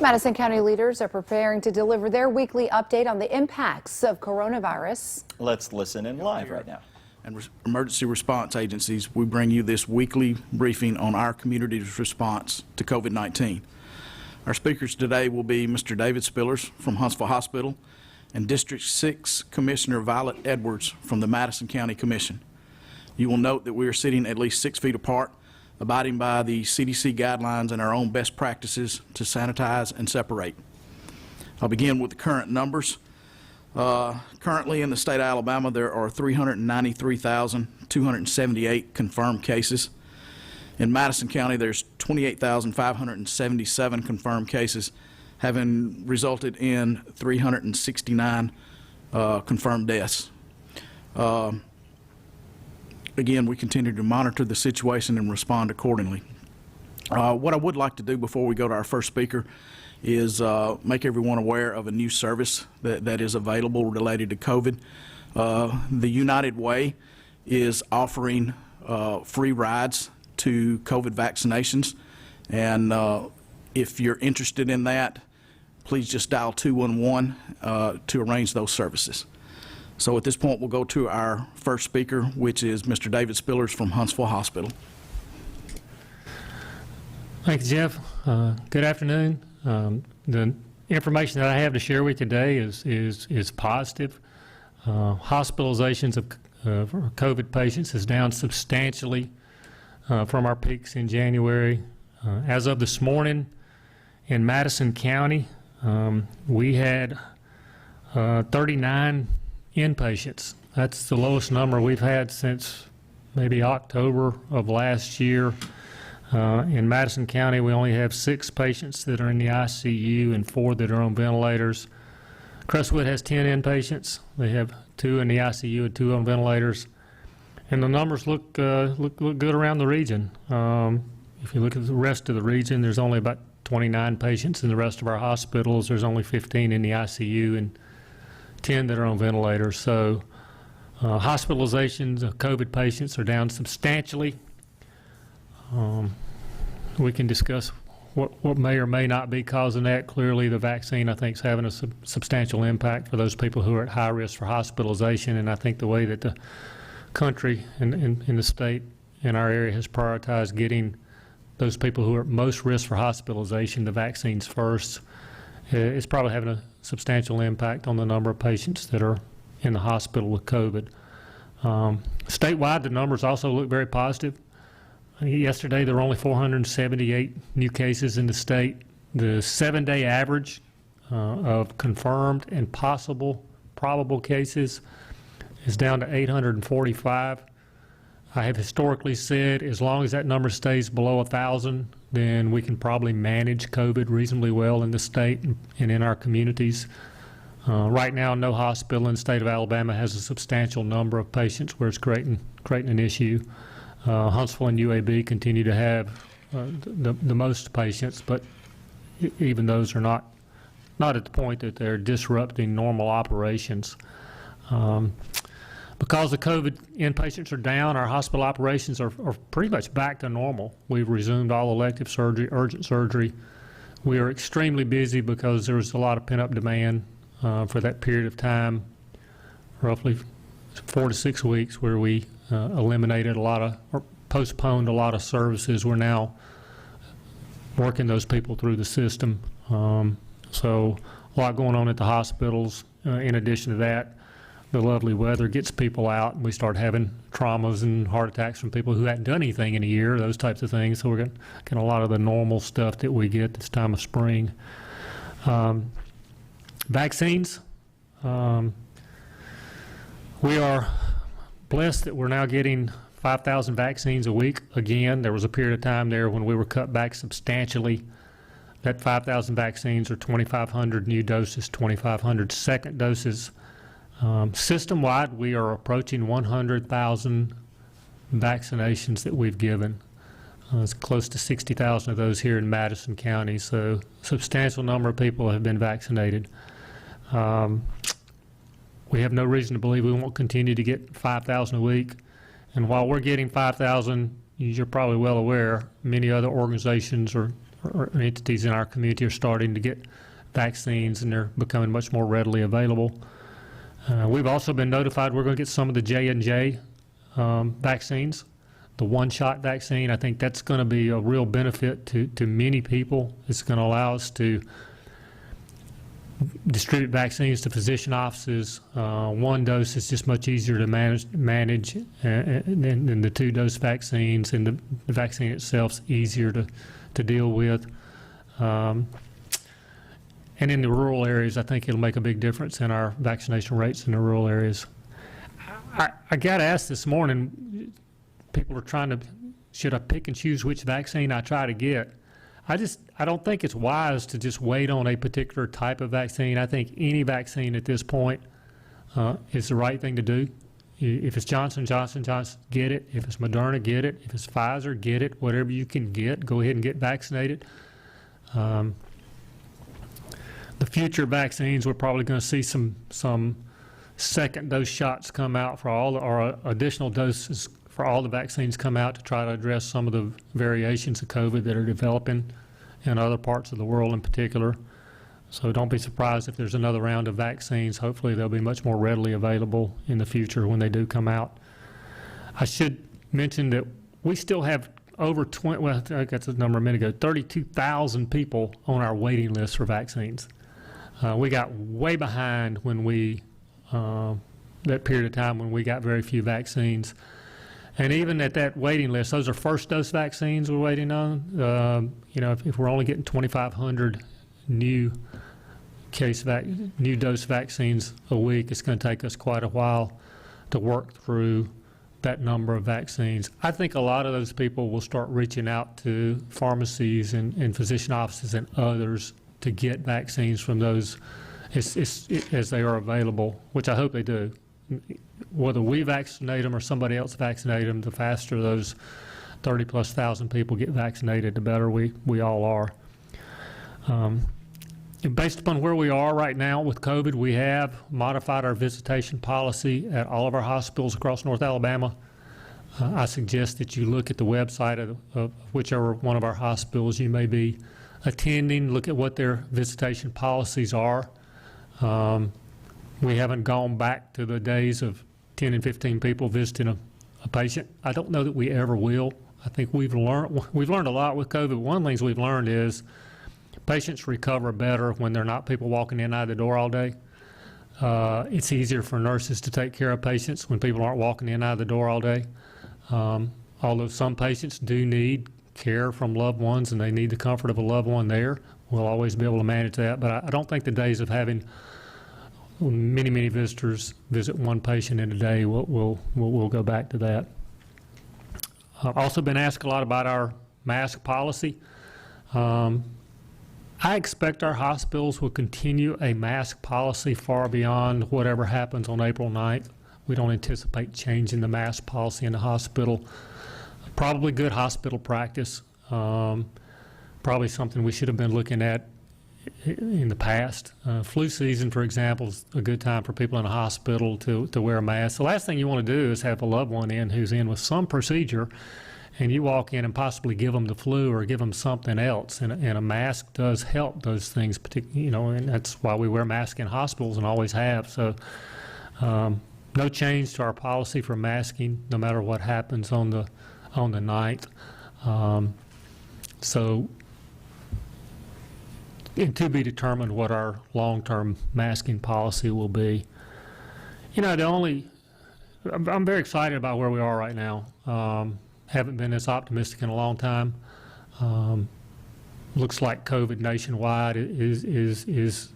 Madison County leaders are preparing to deliver their weekly update on the impacts of coronavirus. Let's listen in live right now. And emergency response agencies, we bring you this weekly briefing on our community's response to COVID-19. Our speakers today will be Mr. David Spillers from Huntsville Hospital and District 6 Commissioner Violet Edwards from the Madison County Commission. You will note that we are sitting at least 6 feet apart, abiding by the CDC guidelines and our own best practices to sanitize and separate. I'll begin with the current numbers. Currently in the state of Alabama, there are 393,278 confirmed cases. In Madison County, there's 28,577 confirmed cases, having resulted in 369 confirmed deaths. Again, we continue to monitor the situation and respond accordingly. What I would like to do before we go to our first speaker is make everyone aware of a new service that is available related to COVID. The United WAAY is offering free rides to COVID vaccinations, and if you're interested in that, please just dial 211 to arrange those services. So at this point, we'll go to our first speaker, which is Mr. David Spillers from Huntsville Hospital. Thank you, Jeff. Good afternoon. The information that I have to share with you today is positive. Hospitalizations of COVID patients is down substantially from our peaks in January. As of this morning in Madison County, we had 39 inpatients. That's the lowest number we've had since maybe October of last year. In Madison County, we only have 6 patients that are in the ICU and 4 that are on ventilators. Crestwood has 10 inpatients. They have 2 in the ICU and 2 on ventilators. And the numbers look good around the region. If you look at the rest of the region, there's only about 29 patients in the rest of our hospitals. There's only 15 in the ICU and 10 that are on ventilators. So hospitalizations of COVID patients are down substantially. We can discuss what may or may not be causing that. Clearly, the vaccine, I think, is having a substantial impact for those people who are at high risk for hospitalization, and I think the way that the country and the state in our area has prioritized getting those people who are at most risk for hospitalization the vaccines first, it's probably having a substantial impact on the number of patients that are in the hospital with COVID. Statewide, the numbers also look very positive. Yesterday, there were only 478 new cases in the state. The 7-day average of confirmed and probable cases is down to 845. I have historically said as long as that number stays below 1,000, then we can probably manage COVID reasonably well in the state and in our communities. Right now, no hospital in the state of Alabama has a substantial number of patients where it's creating an issue. Huntsville and UAB continue to have the most patients, but even those are not at the point that they're disrupting normal operations. Because the COVID inpatients are down, our hospital operations are pretty much back to normal. We've resumed all elective surgery, urgent surgery. We are extremely busy because there was a lot of pent-up demand for that period of time, roughly 4 to 6 weeks, where we eliminated a lot of, or postponed a lot of services. We're now working those people through the system. So a lot going on at the hospitals. In addition to that, the lovely weather gets people out, and we start having traumas and heart attacks from people who hadn't done anything in a year, those types of things. So we're getting a lot of the normal stuff that we get this time of spring. Vaccines. We are blessed that we're now getting 5,000 vaccines a week. Again, there was a period of time there when we were cut back substantially. That 5,000 vaccines are 2,500 new doses, 2,500 second doses. System-wide, we are approaching 100,000 vaccinations that we've given. It's close to 60,000 of those here in Madison County, so a substantial number of people have been vaccinated. We have no reason to believe we won't continue to get 5,000 a week. And while we're getting 5,000, you're probably well aware, many other organizations are or entities in our community are starting to get vaccines, and they're becoming much more readily available. We've also been notified we're going to get some of the J&J vaccines, the one-shot vaccine. I think that's going to be a real benefit to many people. It's going to allow us to distribute vaccines to physician offices. One dose is just much easier to manage than the two-dose vaccines, and the vaccine itself is easier to deal with. And in the rural areas, I think it'll make a big difference in our vaccination rates in the rural areas. I got asked this morning, people are trying to, should I pick and choose which vaccine I try to get? I don't think it's wise to just wait on a particular type of vaccine. I think any vaccine at this point is the right thing to do. If it's Johnson & Johnson, get it. If it's Moderna, get it. If it's Pfizer, get it. Whatever you can get, go ahead and get vaccinated. The future vaccines, we're probably going to see some second dose shots come out for all, or additional doses for all the vaccines come out to try to address some of the variations of COVID that are developing in other parts of the world in particular. So don't be surprised if there's another round of vaccines. Hopefully they'll be much more readily available in the future when they do come out. I should mention that we still have over 20, well, I got the number a minute ago, 32,000 people on our waiting list for vaccines. We got way behind when that period of time when we got very few vaccines. And even at that waiting list, those are first dose vaccines we're waiting on. If we're only getting 2,500 new dose vaccines a week, it's going to take us quite a while to work through that number of vaccines. I think a lot of those people will start reaching out to pharmacies and physician offices and others to get vaccines from those as they are available, which I hope they do. Whether we vaccinate them or somebody else vaccinate them, the faster those 30+ thousand people get vaccinated, the better we all are. Based upon where we are right now with COVID, we have modified our visitation policy at all of our hospitals across North Alabama. I suggest that you look at the website of whichever one of our hospitals you may be attending, look at what their visitation policies are. We haven't gone back to the days of 10 and 15 people visiting a patient. I don't know that we ever will. I think we've learned a lot with COVID. One of the things we've learned is patients recover better when there are not people walking in and out of the door all day. It's easier for nurses to take care of patients when people aren't walking in and out of the door all day. Although some patients do need care from loved ones and they need the comfort of a loved one there, we'll always be able to manage that. But I don't think the days of having many visitors visit one patient in a day, we'll go back to that. I've also been asked a lot about our mask policy. I expect our hospitals will continue a mask policy far beyond whatever happens on April 9th. We don't anticipate changing the mask policy in the hospital. Probably good hospital practice. Probably something we should have been looking at in the past. Flu season, for example, is a good time for people in a hospital to wear a mask. The last thing you want to do is have a loved one in who's in with some procedure, and you walk in and possibly give them the flu or give them something else. And a mask does help those things, and that's why we wear masks in hospitals and always have. So no change to our policy for masking, no matter what happens on the 9th. And to be determined what our long-term masking policy will be. I'm very excited about where we are right now. Haven't been this optimistic in a long time. Looks like COVID nationwide is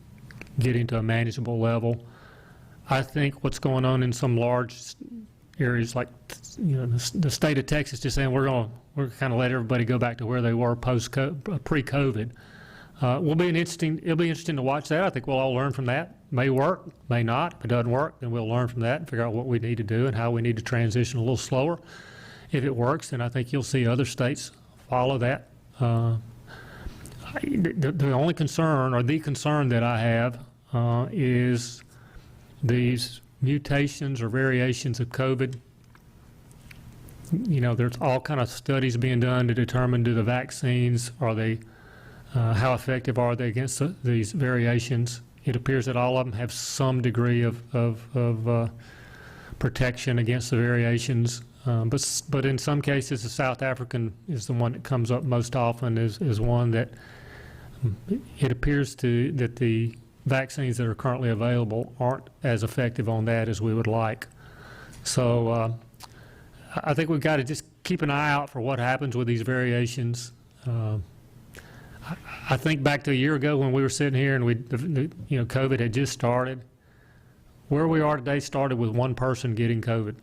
getting to a manageable level. I think what's going on in some large areas like the state of Texas just saying we're kind of let everybody go back to where they were pre-COVID. It'll be interesting to watch that. I think we'll all learn from that. May work, may not. If it doesn't work, then we'll learn from that and figure out what we need to do and how we need to transition a little slower. If it works, then I think you'll see other states follow that. The only concern, or the concern that I have, is these mutations or variations of COVID. There's all kind of studies being done to determine, do the vaccines, are they How effective are they against these variations? It appears that all of them have some degree of protection against the variations, but in some cases the South African is the one that comes up most often is one that it appears that the vaccines that are currently available aren't as effective on that as we would like. So I think we've got to just keep an eye out for what happens with these variations. I think back to a year ago when we were sitting here and COVID had just started. Where we are today started with one person getting COVID,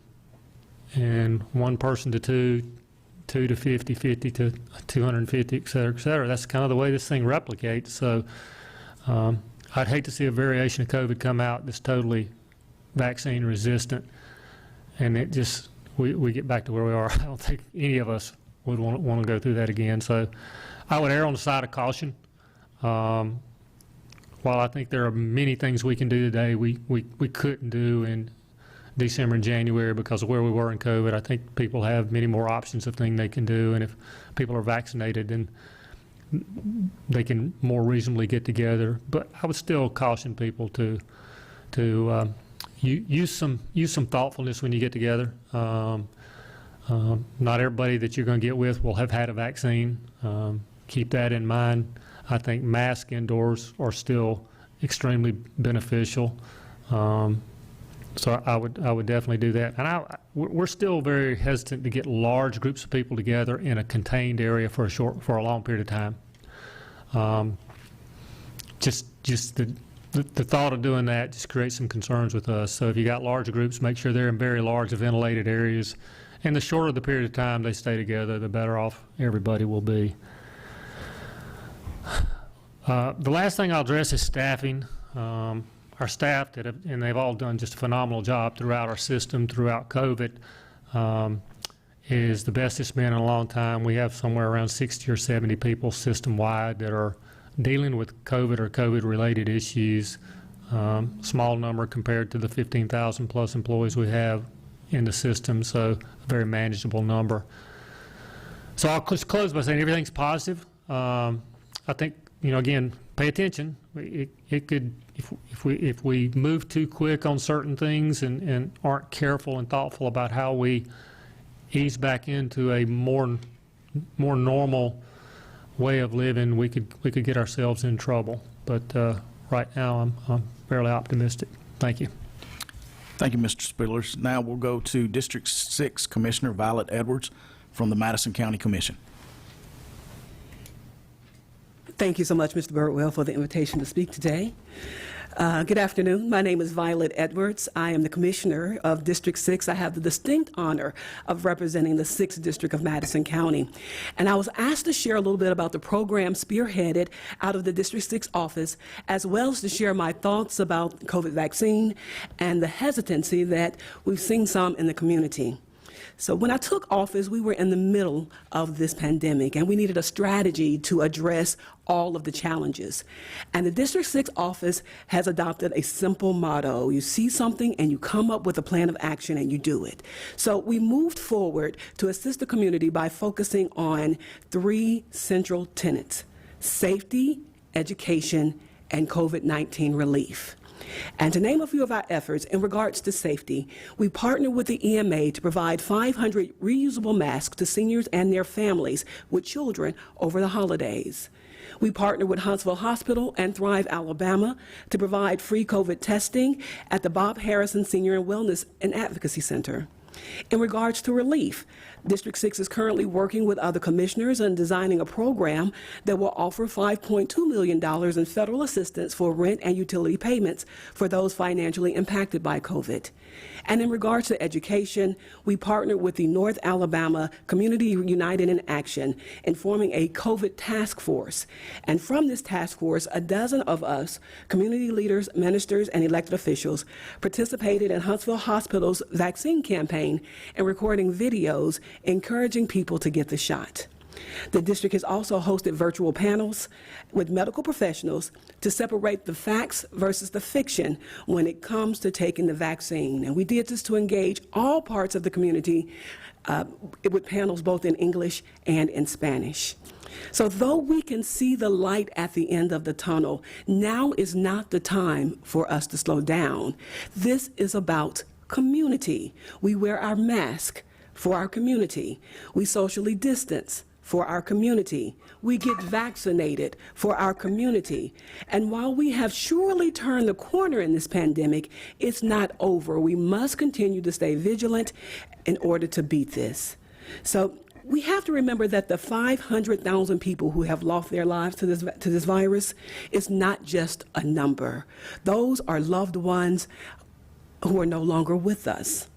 and one person to two to 50, 50 to 250, et cetera, et cetera. That's kind of the way this thing replicates. So I'd hate to see a variation of COVID come out that's totally vaccine resistant, and it just we get back to where we are. I don't think any of us would want to go through that again. So I would err on the side of caution. While I think there are many things we can do today we couldn't do in December and January because of where we were in COVID, I think people have many more options of things they can do, and if people are vaccinated, then they can more reasonably get together. But I would still caution people to use some thoughtfulness when you get together. Not everybody that you're going to get with will have had a vaccine. Keep that in mind. I think masks indoors are still extremely beneficial. So I would definitely do that. And we're still very hesitant to get large groups of people together in a contained area for a long period of time. Just the thought of doing that just creates some concerns with us. So if you got large groups, make sure they're in very large ventilated areas. And the shorter the period of time they stay together, the better off everybody will be. The last thing I'll address is staffing. Our staff, and they've all done just a phenomenal job throughout our system, throughout COVID, is the best it's been in a long time. We have somewhere around 60 or 70 people system-wide that are dealing with COVID or COVID-related issues. Small number compared to the 15,000 plus employees we have in the system, so a very manageable number. So I'll just close by saying everything's positive. I think, again, pay attention. It could, if we move too quick on certain things and aren't careful and thoughtful about how we ease back into a more normal way of living, we could get ourselves in trouble. But right now, I'm fairly optimistic. Thank you. Thank you, Mr. Spillers. Now we'll go to District 6 Commissioner Violet Edwards from the Madison County Commission. Thank you so much, Mr. Birdwell, for the invitation to speak today. Good afternoon. My name is Violet Edwards. I am the Commissioner of District 6. I have the distinct honor of representing the 6th District of Madison County. And I was asked to share a little bit about the program spearheaded out of the District 6 office, as well as to share my thoughts about COVID vaccine and the hesitancy that we've seen some in the community. So when I took office, we were in the middle of this pandemic, and we needed a strategy to address all of the challenges. And the District 6 office has adopted a simple motto. You see something and you come up with a plan of action and you do it. So we moved forward to assist the community by focusing on 3 central tenets: safety, education, and COVID-19 relief. And to name a few of our efforts in regards to safety, we partnered with the EMA to provide 500 reusable masks to seniors and their families with children over the holidays. We partnered with Huntsville Hospital and Thrive, Alabama to provide free COVID testing at the Bob Harrison Senior and Wellness and Advocacy Center. In regards to relief, District 6 is currently working with other commissioners and designing a program that will offer $5.2 million in federal assistance for rent and utility payments for those financially impacted by COVID. And in regards to education, we partnered with the North Alabama Community United in Action in forming a COVID task force. And from this task force, a dozen of us, community leaders, ministers, and elected officials, participated in Huntsville Hospital's vaccine campaign and recording videos encouraging people to get the shot. The district has also hosted virtual panels with medical professionals to separate the facts versus the fiction when it comes to taking the vaccine. And we did this to engage all parts of the community with panels both in English and in Spanish. So though we can see the light at the end of the tunnel, now is not the time for us to slow down. This is about community. We wear our mask for our community. We socially distance for our community. We get vaccinated for our community. And while we have surely turned the corner in this pandemic, it's not over. We must continue to stay vigilant in order to beat this. So we have to remember that the 500,000 people who have lost their lives to this virus is not just a number. Those are loved ones who are no longer with us.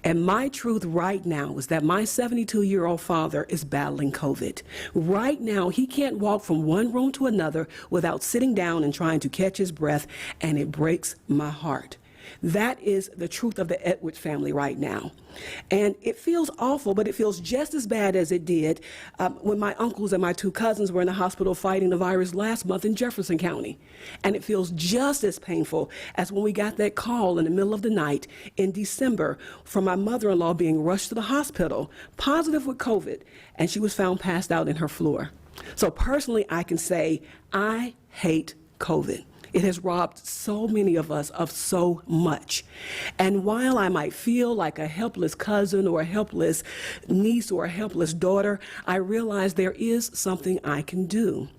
And my truth right now is that my 72-year-old father is battling COVID. Right now, he can't walk from one room to another without sitting down and trying to catch his breath, and it breaks my heart. That is the truth of the Edwards family right now. And it feels awful, but it feels just as bad as it did when my uncles and my two cousins were in the hospital fighting the virus last month in Jefferson County. And it feels just as painful as when we got that call in the middle of the night in December from my mother-in-law being rushed to the hospital, positive with COVID, and she was found passed out in her floor. So personally, I can say I hate COVID. It has robbed so many of us of so much. And while I might feel like a helpless cousin or a helpless niece or a helpless daughter, I realize there is something I can do.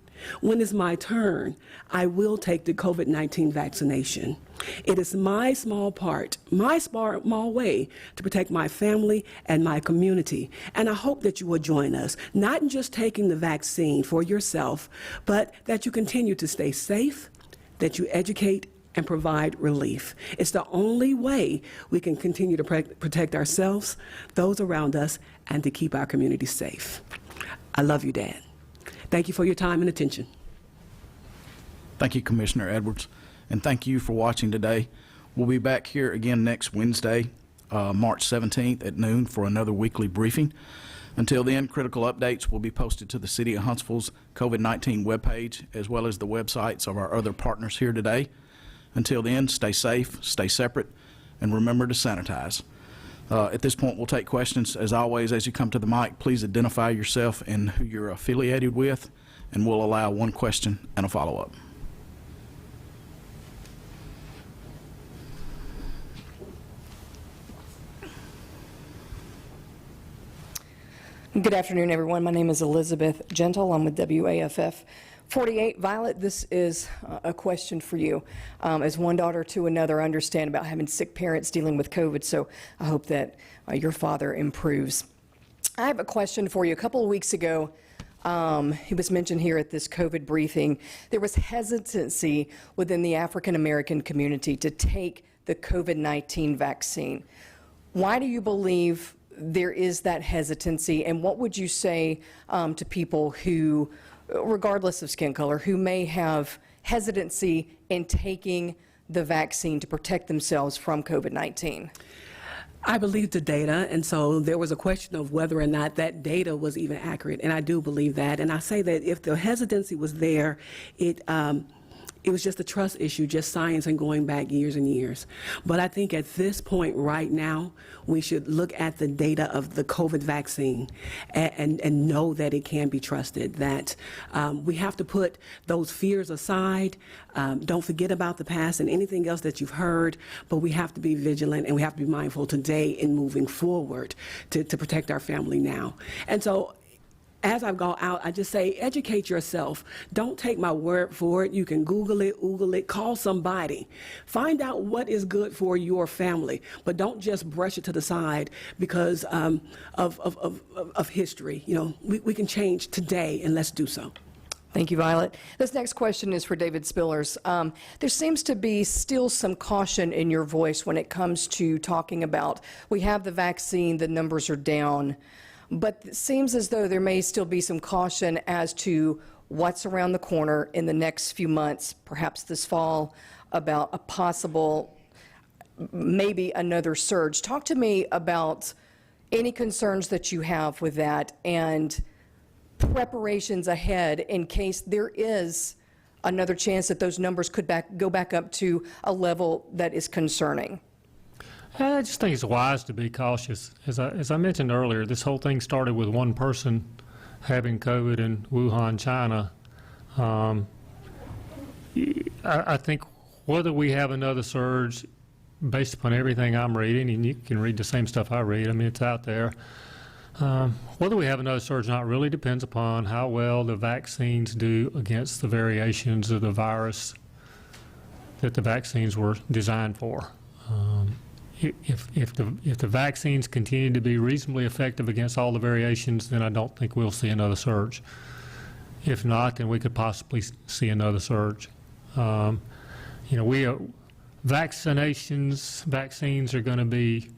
When it's my turn, I will take the COVID-19 vaccination. It is my small part, my small way to protect my family and my community. And I hope that you will join us, not in just taking the vaccine for yourself, but that you continue to stay safe, that you educate and provide relief. It's the only way we can continue to protect ourselves, those around us, and to keep our community safe. I love you, Dad. Thank you for your time and attention. Thank you, Commissioner Edwards, and thank you for watching today. We'll be back here again next Wednesday, March 17th at noon for another weekly briefing. Until then, critical updates will be posted to the City of Huntsville's COVID-19 webpage, as well as the websites of our other partners here today. Until then, stay safe, stay separate, and remember to sanitize. At this point, we'll take questions. As always, as you come to the mic, please identify yourself and who you're affiliated with, and we'll allow one question and a follow-up. Good afternoon, everyone. My name is Elizabeth Gentle. I'm with WAFF 48. Violet, this is a question for you. As one daughter to another, I understand about having sick parents dealing with COVID, so I hope that your father improves. I have a question for you. A couple of weeks ago, it was mentioned here at this COVID briefing, there was hesitancy within the African American community to take the COVID-19 vaccine. Why do you believe there is that hesitancy, and what would you say to people who, regardless of skin color, who may have hesitancy in taking the vaccine to protect themselves from COVID-19? I believe the data, and so there was a question of whether or not that data was even accurate, and I do believe that. And I say that if the hesitancy was there, it was just a trust issue, just science and going back years and years. But I think at this point right now, we should look at the data of the COVID vaccine and know that it can be trusted, that we have to put those fears aside. Don't forget about the past and anything else that you've heard, but we have to be vigilant and we have to be mindful today in moving forward to protect our family now. And so, as I've gone out, I just say, educate yourself. Don't take my word for it. You can Google it, call somebody. Find out what is good for your family, but don't just brush it to the side because of history. You know, we can change today, and let's do so. Thank you, Violet. This next question is for David Spillers. There seems to be still some caution in your voice when it comes to talking about, we have the vaccine, the numbers are down, but it seems as though there may still be some caution as to what's around the corner in the next few months, perhaps this fall, about a possible, maybe another surge. Talk to me about any concerns that you have with that and preparations ahead in case there is another chance that those numbers could go back up to a level that is concerning. I just think it's wise to be cautious. As I mentioned earlier, this whole thing started with one person having COVID in Wuhan, China. I think whether we have another surge, based upon everything I'm reading, and you can read the same stuff I read, I mean, it's out there. Whether we have another surge or not really depends upon how well the vaccines do against the variations of the virus that the vaccines were designed for. If the vaccines continue to be reasonably effective against all the variations, then I don't think we'll see another surge. If not, then we could possibly see another surge. Vaccines are going to be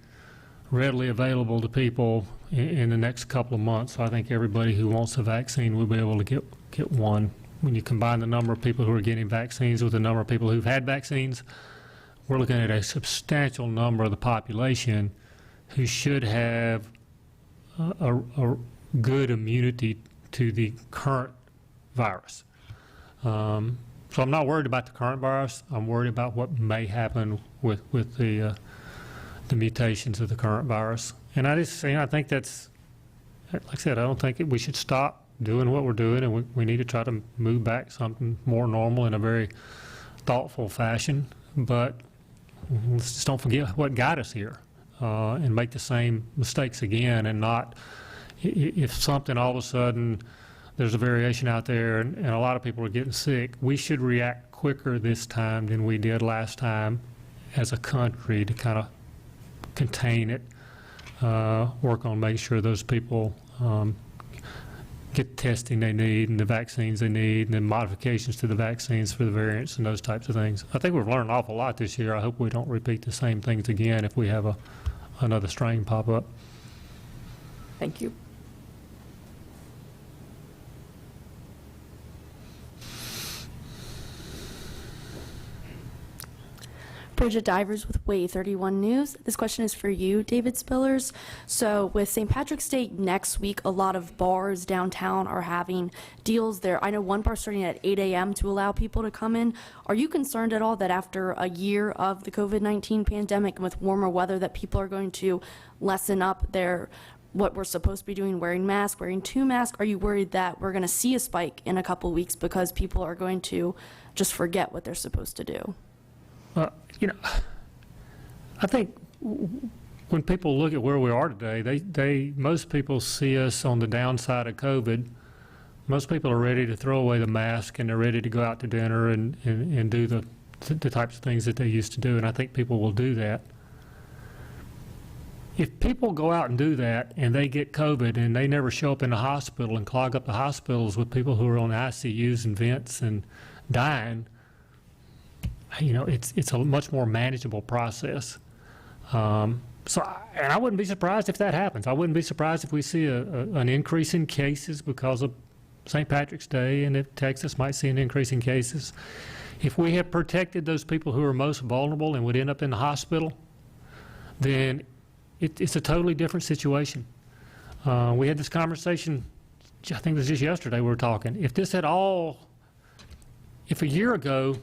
readily available to people in the next couple of months. So I think everybody who wants a vaccine will be able to get one. When you combine the number of people who are getting vaccines with the number of people who've had vaccines, we're looking at a substantial number of the population who should have a good immunity to the current virus. So I'm not worried about the current virus. I'm worried about what may happen with the mutations of the current virus. And I think that's, like I said, I don't think we should stop doing what we're doing, and we need to try to move back something more normal in a very thoughtful fashion. But let's just don't forget what got us here, and make the same mistakes again, and not, if something all of a sudden there's a variation out there and a lot of people are getting sick, we should react quicker this time than we did last time as a country to kind of contain it, work on making sure those people get the testing they need and the vaccines they need and the modifications to the vaccines for the variants and those types of things. I think we've learned an awful lot this year. I hope we don't repeat the same things again if we have another strain pop up. Thank you. Bridget Divers with WAAY 31 News. This question is for you, David Spillers. So with St. Patrick's Day next week, a lot of bars downtown are having deals there. I know one bar starting at 8 a.m. to allow people to come in. Are you concerned at all that after a year of the COVID-19 pandemic and with warmer weather that people are going to lessen up what we're supposed to be doing, wearing masks, wearing 2 masks? Are you worried that we're going to see a spike in a couple weeks because people are going to just forget what they're supposed to do? I think when people look at where we are today, most people see us on the downside of COVID. Most people are ready to throw away the mask and they're ready to go out to dinner and do the types of things that they used to do, and I think people will do that. If people go out and do that and they get COVID and they never show up in the hospital and clog up the hospitals with people who are on ICUs and vents and dying, it's a much more manageable process. And I wouldn't be surprised if that happens. I wouldn't be surprised if we see an increase in cases because of St. Patrick's Day, and if Texas might see an increase in cases. If we have protected those people who are most vulnerable and would end up in the hospital, then it's a totally different situation. We had this conversation, I think it was just yesterday we were talking. If a year ago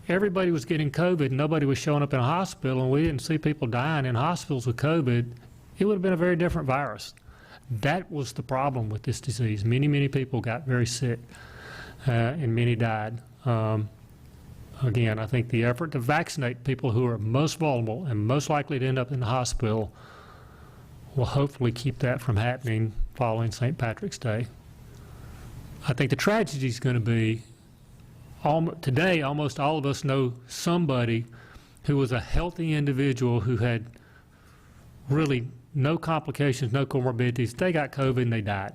everybody was getting COVID and nobody was showing up in a hospital and we didn't see people dying in hospitals with COVID, it would have been a very different virus. That was the problem with this disease. Many, many people got very sick and many died. Again, I think the effort to vaccinate people who are most vulnerable and most likely to end up in the hospital will hopefully keep that from happening following St. Patrick's Day. I think the tragedy is going to be today, almost all of us know somebody who was a healthy individual who had really no complications, no comorbidities. They got COVID and they died.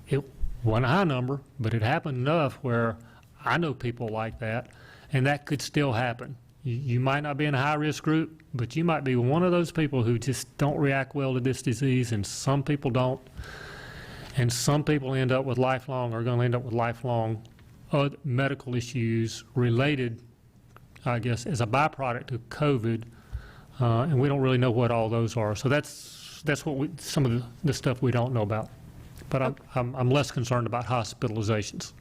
It wasn't a high number, but it happened enough where I know people like that, and that could still happen. You might not be in a high-risk group, but you might be one of those people who just don't react well to this disease, and some people don't. And some people are going to end up with lifelong medical issues related, I guess, as a byproduct of COVID, and we don't really know what all those are. So that's some of the stuff we don't know about. But I'm less concerned about hospitalizations.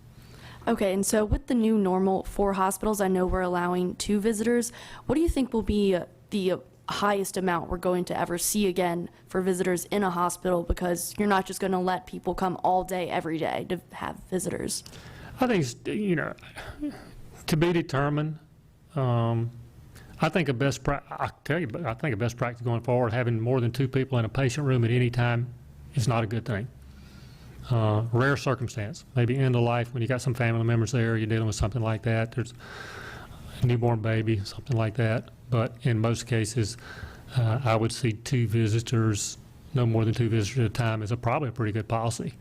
Okay, and so with the new normal for hospitals, I know we're allowing 2 visitors. What do you think will be the highest amount we're going to ever see again for visitors in a hospital, because you're not just going to let people come all day, every day to have visitors? I think, to be determined. I think I think a best practice going forward, having more than 2 people in a patient room at any time is not a good thing. Rare circumstance, maybe end of life when you got some family members there, you're dealing with something like that. There's a newborn baby, something like that. But in most cases, I would see 2 visitors, no more than 2 visitors at a time, is probably a pretty good policy.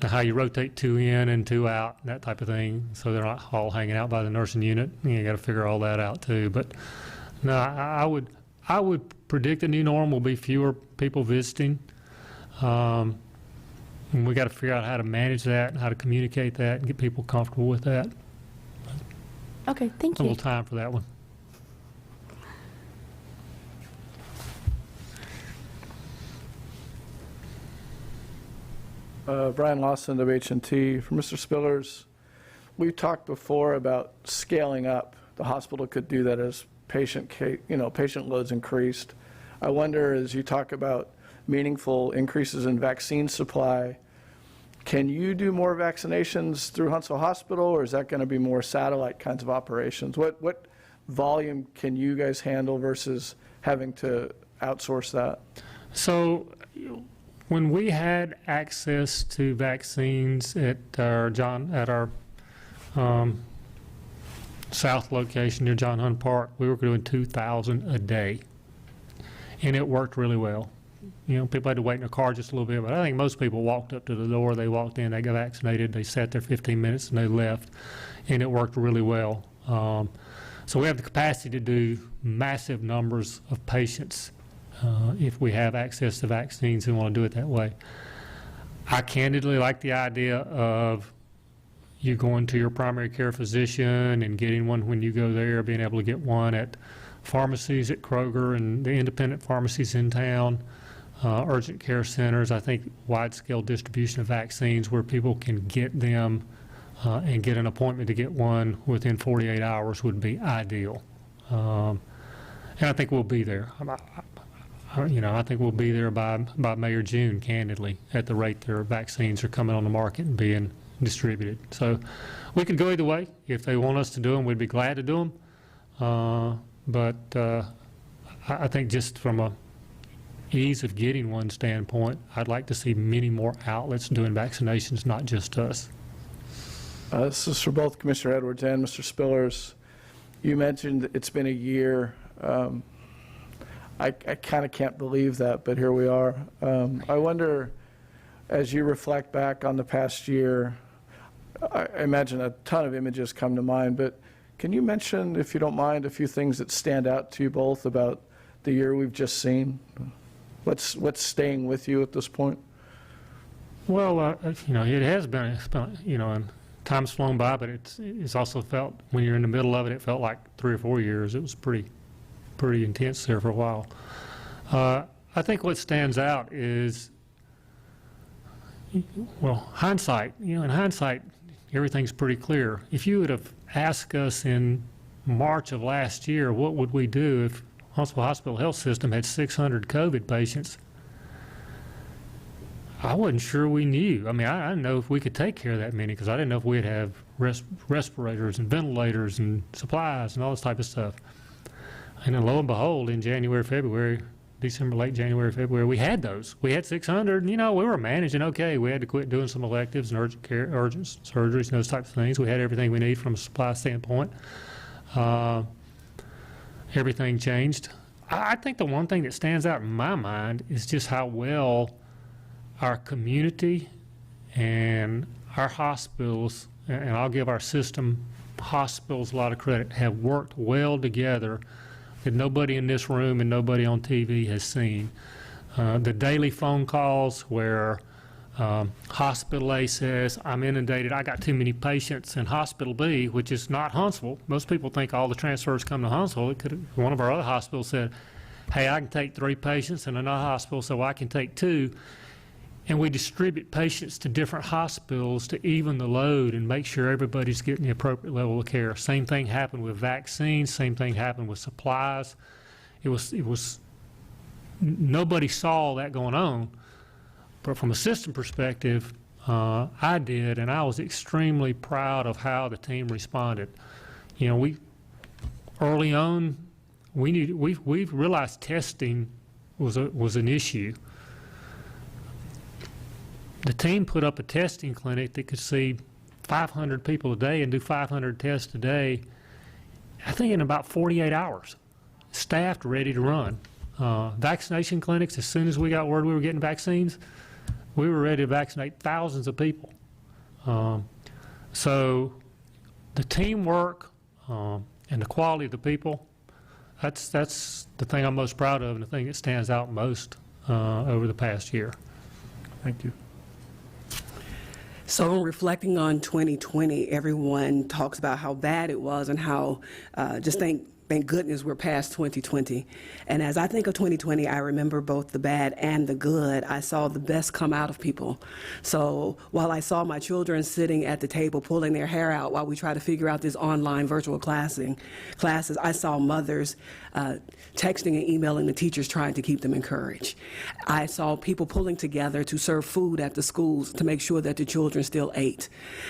Now how you rotate 2 in and 2 out, that type of thing, so they're not all hanging out by the nursing unit. You got to figure all that out too. But no, I would predict the new norm will be fewer people visiting. And we got to figure out how to manage that and how to communicate that and get people comfortable with that. Okay, thank A you. little time for that one. Brian Lawson of H&T. For Mr. Spillers, we've talked before about scaling up. The hospital could do that as patient loads increased. I wonder, as you talk about meaningful increases in vaccine supply, can you do more vaccinations through Huntsville Hospital, or is that going to be more satellite kinds of operations? What volume can you guys handle versus having to outsource that? So when we had access to vaccines at our south location near John Hunt Park, we were doing 2,000 a day, and it worked really well. People had to wait in a car just a little bit, but I think most people walked up to the door, they walked in, they got vaccinated, they sat there 15 minutes and they left, and it worked really well. So we have the capacity to do massive numbers of patients if we have access to vaccines and want to do it that way. I candidly like the idea of you going to your primary care physician and getting one when you go there, being able to get one at pharmacies at Kroger and the independent pharmacies in town, urgent care centers. I think wide-scale distribution of vaccines where people can get them and get an appointment to get one within 48 hours would be ideal. And I think we'll be there. I think we'll be there by May or June, candidly, at the rate their vaccines are coming on the market and being distributed. So we could go either way. If they want us to do them, we'd be glad to do them. But I think just from a ease of getting one standpoint, I'd like to see many more outlets doing vaccinations, not just us. This is for both Commissioner Edwards and Mr. Spillers. You mentioned it's been a year. I kind of can't believe that, but here we are. I wonder, as you reflect back on the past year, I imagine a ton of images come to mind, but can you mention, if you don't mind, a few things that stand out to you both about the year we've just seen? What's staying with you at this point? Well, it has been, and time's flown by, but it's also felt, when you're in the middle of it, it felt like 3 or 4 years. It was pretty intense there for a while. I think what stands out is, hindsight. In hindsight, everything's pretty clear. If you would have asked us in March of last year, what would we do if Huntsville Hospital Health System had 600 COVID patients, I wasn't sure we knew. I mean, I didn't know if we could take care of that many, because I didn't know if we'd have respirators and ventilators and supplies and all this type of stuff. And then lo and behold, in January, February, December, late January, February, we had those. We had 600, and, we were managing okay. We had to quit doing some electives and urgent surgeries and those types of things. We had everything we need from a supply standpoint. Everything changed. I think the one thing that stands out in my mind is just how well our community and our hospitals, and I'll give our system hospitals a lot of credit, have worked well together that nobody in this room and nobody on TV has seen. The daily phone calls where Hospital A says, I'm inundated, I got too many patients, and Hospital B, which is not Huntsville, most people think all the transfers come to Huntsville. One of our other hospitals said, hey, I can take 3 patients in another hospital, so I can take 2. And we distribute patients to different hospitals to even the load and make sure everybody's getting the appropriate level of care. Same thing happened with vaccines, same thing happened with supplies. nobody saw that going on. But from a system perspective, I did, and I was extremely proud of how the team responded. You know, early on, we've realized testing was an issue. The team put up a testing clinic that could see 500 people a day and do 500 tests a day, I think in about 48 hours, staffed, ready to run. Vaccination clinics, as soon as we got word we were getting vaccines, we were ready to vaccinate thousands of people. So the teamwork and the quality of the people, that's the thing I'm most proud of and the thing that stands out most over the past year. Thank you. So reflecting on 2020, everyone talks about how bad it was and how just thank goodness we're past 2020. And as I think of 2020, I remember both the bad and the good. I saw the best come out of people. So while I saw my children sitting at the table pulling their hair out while we try to figure out this online virtual classes, I saw mothers texting and emailing the teachers trying to keep them encouraged. I saw people pulling together to serve food at the schools to make sure that the children still ate.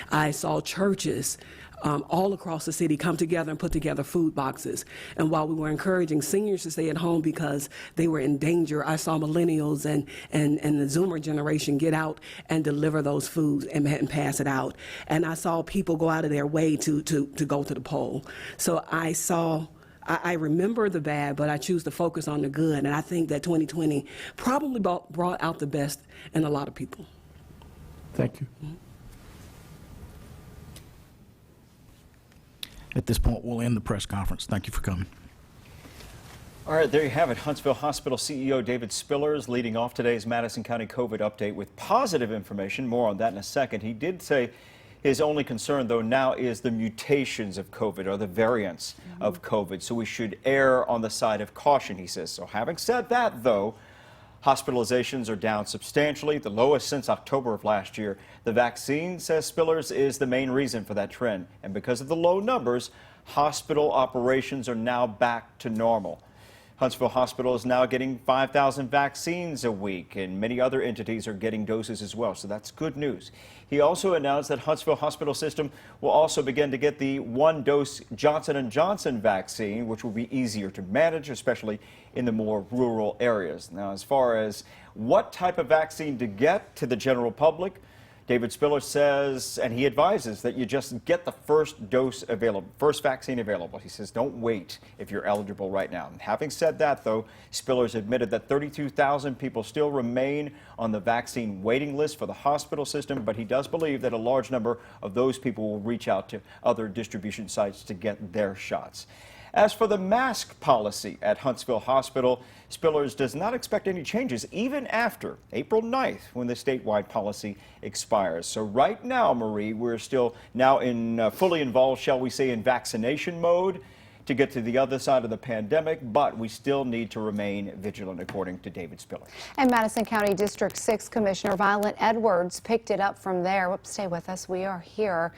I saw churches all across the city come together and put together food boxes. And while we were encouraging seniors to stay at home because they were in danger, I saw millennials and the Zoomer generation get out and deliver those foods and pass it out. And I saw people go out of their way to go to the poll. So I remember the bad, but I choose to focus on the good. And I think that 2020 probably brought out the best in a lot of people. Thank you. At this point, we'll end the press conference. Thank you for coming. All right, there you have it. Huntsville Hospital CEO David Spillers leading off today's Madison County COVID update with positive information. More on that in a second. He did say his only concern, though, now is the mutations of COVID or the variants of COVID. So we should err on the side of caution, he says. So having said that, though, hospitalizations are down substantially, the lowest since October of last year. The vaccine, says Spillers, is the main reason for that trend. And because of the low numbers, hospital operations are now back to normal. Huntsville Hospital is now getting 5,000 vaccines a week, and many other entities are getting doses as well, so that's good news. He also announced that Huntsville Hospital System will also begin to get the one-dose Johnson & Johnson vaccine, which will be easier to manage, especially in the more rural areas. Now, as far as what type of vaccine to get to the general public, David Spiller says, and he advises, that you just get the first dose available, first vaccine available. He says don't wait if you're eligible right now. And having said that, though, Spillers admitted that 32,000 people still remain on the vaccine waiting list for the hospital system, but he does believe that a large number of those people will reach out to other distribution sites to get their shots. As for the mask policy at Huntsville Hospital, Spillers does not expect any changes even after April 9th when the statewide policy expires. So right now, Marie, we're still now fully involved, shall we say, in vaccination mode to get to the other side of the pandemic, but we still need to remain vigilant, according to David Spiller. And Madison County District 6 Commissioner Violet Edwards picked it up from there. Whoops, stay with us. We are here.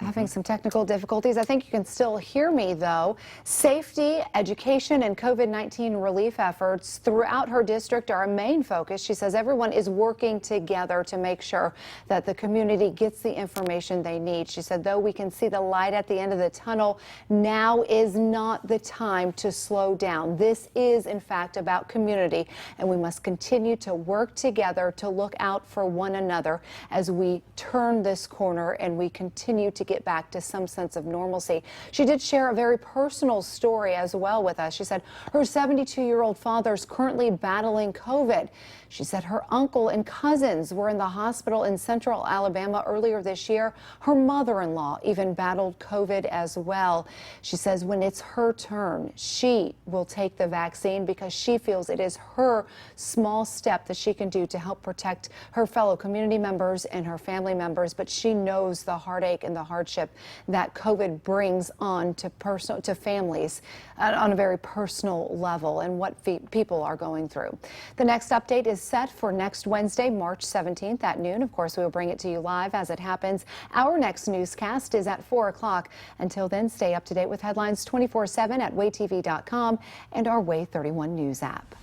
Having some technical difficulties. I think you can still hear me, though. Safety, education, and COVID-19 relief efforts throughout her district are a main focus. She says everyone is working together to make sure that the community gets the information they need. She said, though we can see the light at the end of the tunnel, now is not the time to slow down. This is, in fact, about community, and we must continue to work together to look out for one another as we turn this corner and we continue to get back to some sense of normalcy. She did share a very personal story as well with us. She said her 72-year-old father is currently battling COVID. She said her uncle and cousins were in the hospital in central Alabama earlier this year. Her mother-in-law even battled COVID as well. She says when it's her turn, she will take the vaccine because she feels it is her small step that she can do to help protect her fellow community members and her family members. But she knows the heartache and the hardship hardship that COVID brings on to families on a very personal level and what people are going through. The next update is set for next Wednesday, March 17th at noon. Of course, we will bring it to you live as it happens. Our next newscast is at 4 o'clock. Until then, stay up to date with headlines 24/7 at WAAYTV.com and our WAAY 31 News app.